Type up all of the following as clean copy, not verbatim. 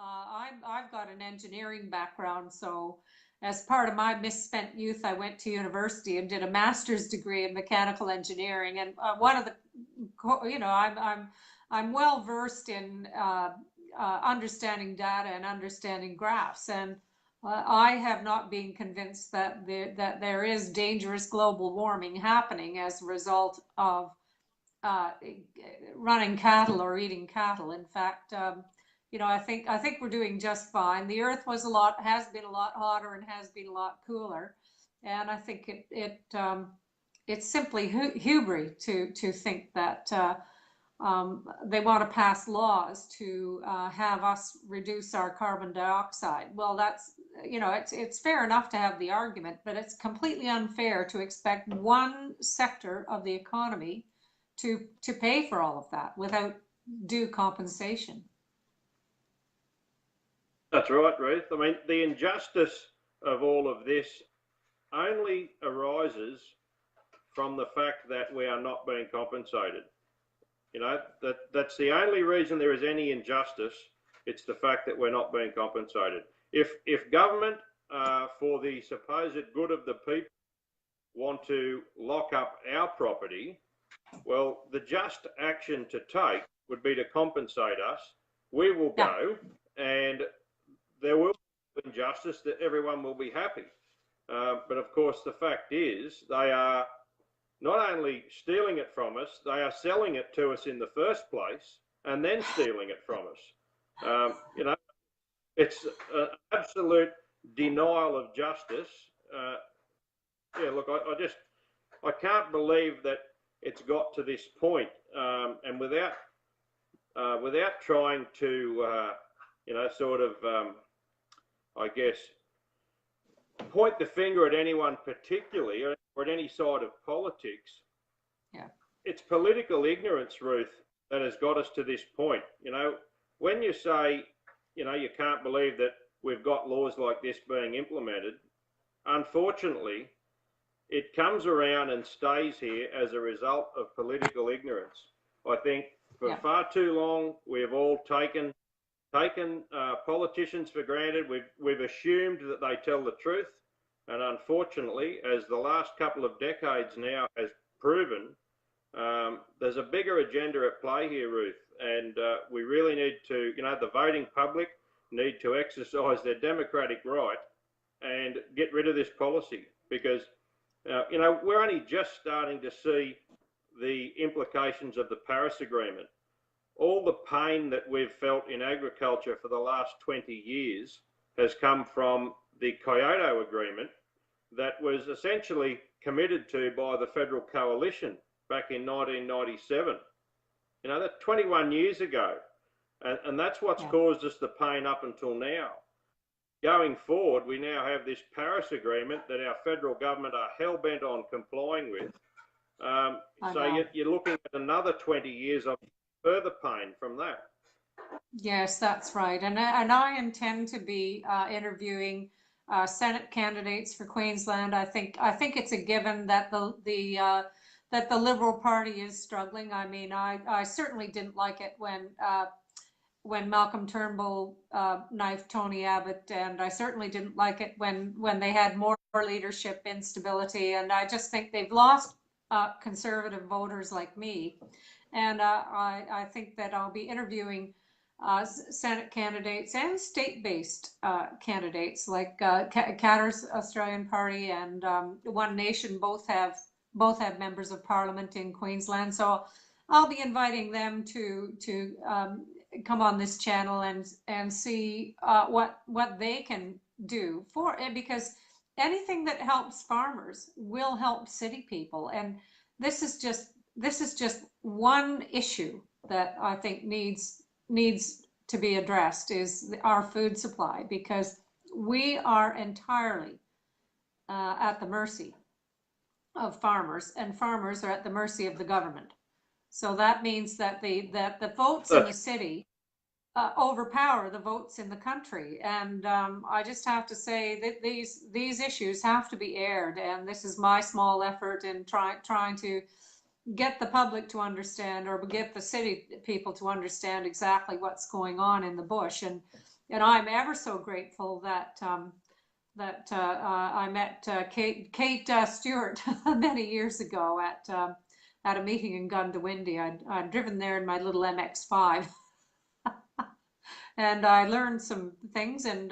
I've got an engineering background, so as part of my misspent youth, I went to university and did a master's degree in mechanical engineering. And one of the, I'm well versed in understanding data and understanding graphs, and I have not been convinced that there is dangerous global warming happening as a result of uh, running cattle or eating cattle. In fact, I think we're doing just fine. The Earth has been a lot hotter and has been a lot cooler, and I think it's simply hubris to think that they want to pass laws to have us reduce our carbon dioxide. Well, it's fair enough to have the argument, but it's completely unfair to expect one sector of the economy to pay for all of that without due compensation. That's right, Ruth. I mean, the injustice of all of this only arises from the fact that we are not being compensated. That's the only reason there is any injustice. It's the fact that we're not being compensated. If government, for the supposed good of the people, want to lock up our property, well, the just action to take would be to compensate us. We will go, and there will be injustice, that everyone will be happy. But of course, the fact is they are not only stealing it from us, they are selling it to us in the first place and then stealing it from us. It's an absolute denial of justice. Look, I can't believe that it's got to this point, and without trying to, I guess, point the finger at anyone particularly or at any side of politics. Yeah. It's political ignorance, Ruth, that has got us to this point. When you say, you can't believe that we've got laws like this being implemented, unfortunately, it comes around and stays here as a result of political ignorance. I think for far too long, we've all taken politicians for granted. We've assumed that they tell the truth, and unfortunately, as the last couple of decades now has proven, there's a bigger agenda at play here, Ruth, and we really need to, the voting public need to exercise their democratic right and get rid of this policy, because we're only just starting to see the implications of the Paris Agreement. All the pain that we've felt in agriculture for the last 20 years has come from the Kyoto Agreement that was essentially committed to by the Federal Coalition back in 1997. That's 21 years ago. And that's what's caused us the pain up until now. Going forward, we now have this Paris Agreement that our federal government are hell-bent on complying with. So you're looking at another 20 years of further pain from that. Yes, that's right. And I intend to be interviewing Senate candidates for Queensland. I think it's a given that that the Liberal Party is struggling. I mean, I certainly didn't like it when Malcolm Turnbull knifed Tony Abbott, and I certainly didn't like it when they had more leadership instability. And I just think they've lost conservative voters like me. And I think that I'll be interviewing Senate candidates and state-based candidates like Katter's Australian Party and One Nation both have members of Parliament in Queensland. So I'll be inviting them to come on this channel and see what they can do because anything that helps farmers will help city people. And this is just one issue that I think needs to be addressed, is our food supply, because we are entirely at the mercy of farmers, and farmers are at the mercy of the government. So that means that the votes in the city overpower the votes in the country. And I just have to say that these issues have to be aired, and this is my small effort in trying to get the public to understand, or get the city people to understand exactly what's going on in the bush. And and I'm ever so grateful that I met Kate Stewart many years ago at a meeting in Gundawindi. I'd driven there in my little MX-5, and I learned some things. And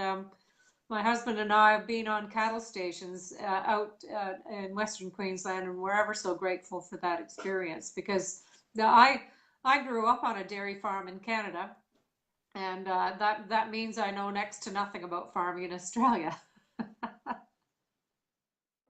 my husband and I have been on cattle stations out in Western Queensland, and we're ever so grateful for that experience because I grew up on a dairy farm in Canada, and that means I know next to nothing about farming in Australia.